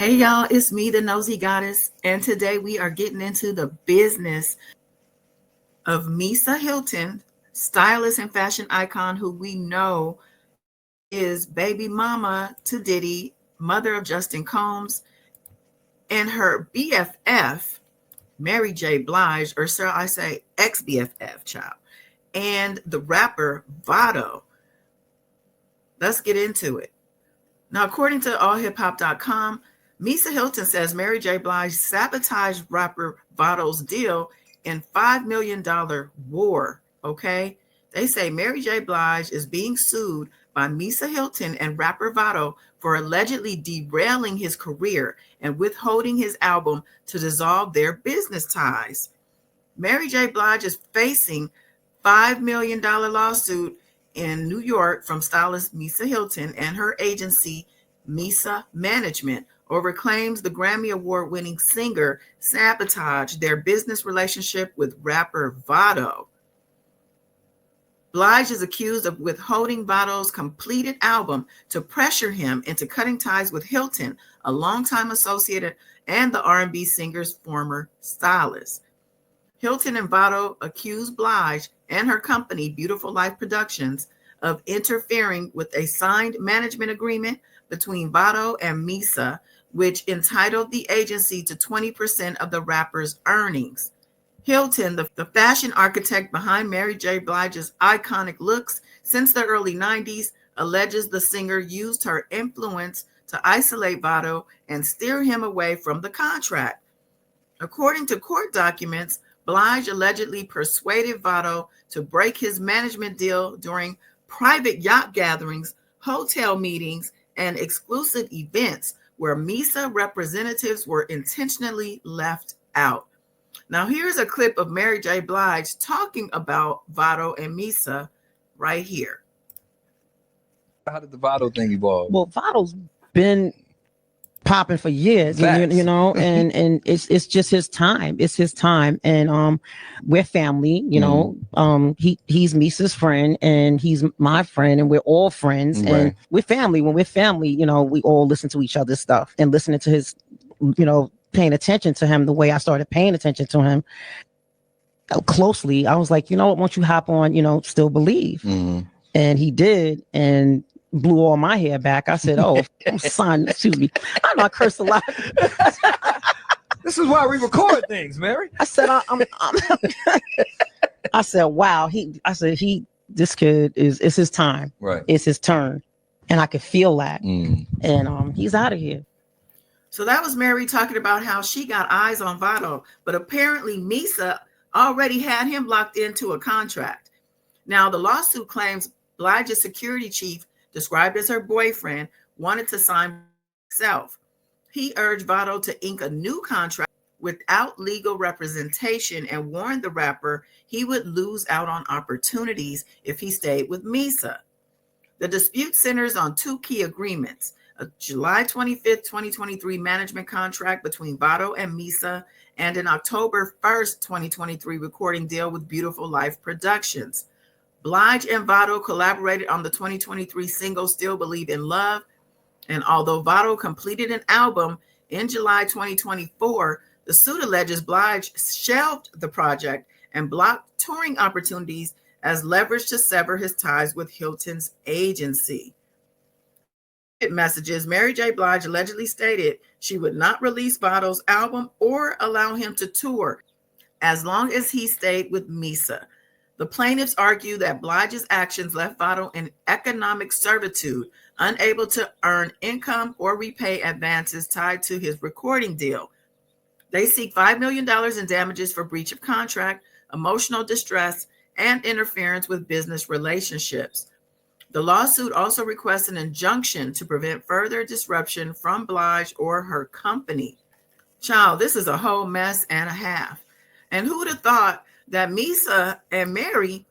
Hey y'all, it's me, the Nosy Goddess, and today we are getting into the business of Misa Hylton, stylist and fashion icon who we know is baby mama to Diddy, mother of Justin Combs, and her BFF, Mary J. Blige, or shall I say ex-BFF child, and the rapper VADO. Let's get into it. Now, according to allhiphop.com, Misa Hylton says Mary J. Blige sabotaged rapper VADO's deal in $5 million war, okay? They say Mary J. Blige is being sued by Misa Hylton and rapper VADO for allegedly derailing his career and withholding his album to dissolve their business ties. Mary J. Blige is facing $5 million lawsuit in New York from stylist Misa Hylton and her agency, Misa Management, over claims the Grammy Award-winning singer sabotaged their business relationship with rapper VADO. Blige is accused of withholding VADO's completed album to pressure him into cutting ties with Hylton, a longtime associate and the R&B singer's former stylist. Hylton and VADO accused Blige and her company, Beautiful Life Productions, of interfering with a signed management agreement between VADO and Misa, which entitled the agency to 20% of the rapper's earnings. Hylton, the fashion architect behind Mary J. Blige's iconic looks since the early 90s, alleges the singer used her influence to isolate VADO and steer him away from the contract. According to court documents, Blige allegedly persuaded VADO to break his management deal during private yacht gatherings, hotel meetings, and exclusive events where Misa representatives were intentionally left out. Now, here's a clip of Mary J. Blige talking about VADO and Misa right here. How did the VADO thing evolve? Well, VADO's been popping for years, you know, and it's just his time. It's his time, and we're family, you know. He's Misa's friend, and he's my friend, and we're all friends, and we're family. When we're family, you know, we all listen to each other's stuff and listening to his, you know, paying attention to him the way I started paying attention to him closely. I was like, you know what, won't you hop on, you know, Still Believe? And he did, and blew all my hair back. I said, oh, son, excuse me. I know I curse a lot. This is why we record things, Mary. I said, I said, wow. This kid it's his time. Right. It's his turn. And I could feel that. And he's out of here. So that was Mary talking about how she got eyes on VADO, but apparently Misa already had him locked into a contract. Now, the lawsuit claims Blige's security chief, described as her boyfriend, wanted to sign himself. He urged VADO to ink a new contract without legal representation and warned the rapper he would lose out on opportunities if he stayed with Misa. The dispute centers on two key agreements: a July 25th, 2023 management contract between VADO and Misa, and an October 1st, 2023 recording deal with Beautiful Life Productions. Blige and VADO collaborated on the 2023 single Still Believe in Love, and although VADO completed an album in July 2024, the suit alleges Blige shelved the project and blocked touring opportunities as leverage to sever his ties with Hylton's agency. In messages, Mary J. Blige allegedly stated she would not release VADO's album or allow him to tour as long as he stayed with Misa. The plaintiffs argue that Blige's actions left VADO in economic servitude, unable to earn income or repay advances tied to his recording deal. They seek $5 million in damages for breach of contract, emotional distress, and interference with business relationships. The lawsuit also requests an injunction to prevent further disruption from Blige or her company. Child, this is a whole mess and a half. And who would have thought that Misa and Mary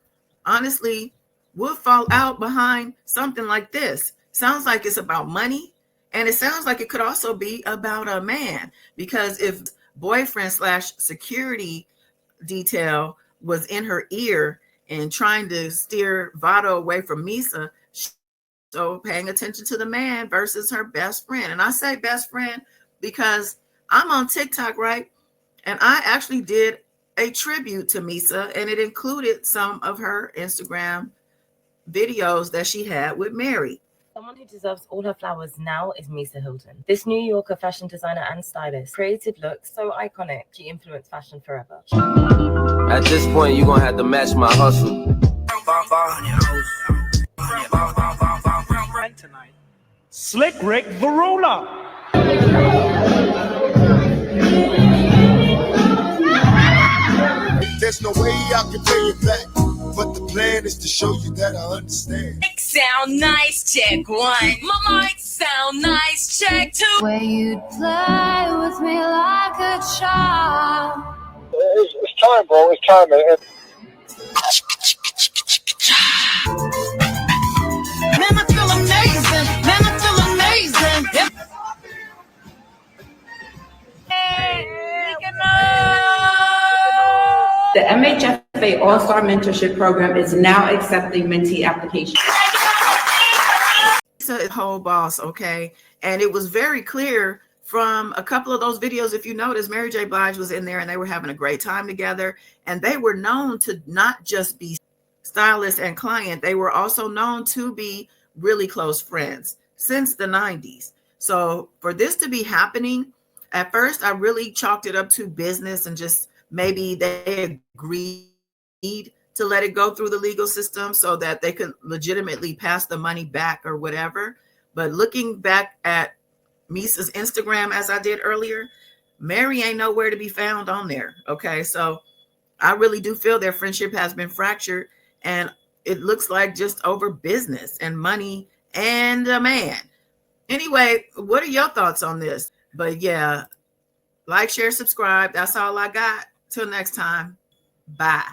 honestly would fall out behind something like this? Sounds like it's about money, and it sounds like it could also be about a man, because if boyfriend / security detail was in her ear and trying to steer VADO away from Misa, so paying attention to the man versus her best friend. And I say best friend because I'm on TikTok, right? And I actually did a tribute to Misa, and it included some of her Instagram videos that she had with Mary. Someone who deserves all her flowers now is Misa Hylton. This New Yorker fashion designer and stylist. Creative looks so iconic, she influenced fashion forever. At this point, you're gonna have to match my hustle. Tonight. Slick Rick the Ruler. There's no way I can pay you back, but the plan is to show you that I understand. Sound nice, check one. My mic sound nice, check two. Where you'd play with me like a child. It's time, bro. It's time, man. Man, I feel amazing. Man, I feel amazing. The MHFA All-Star Mentorship Program is now accepting mentee applications. Misa is whole boss, okay? And it was very clear from a couple of those videos, if you notice, Mary J. Blige was in there and they were having a great time together. And they were known to not just be stylist and client, they were also known to be really close friends since the 90s. So for this to be happening, at first I really chalked it up to business and just maybe they agreed to let it go through the legal system so that they could legitimately pass the money back or whatever. But looking back at Misa's Instagram, as I did earlier, Mary ain't nowhere to be found on there. Okay, so I really do feel their friendship has been fractured, and it looks like just over business and money and a man. Anyway, what are your thoughts on this? But yeah, like, share, subscribe. That's all I got. Till next time. Bye.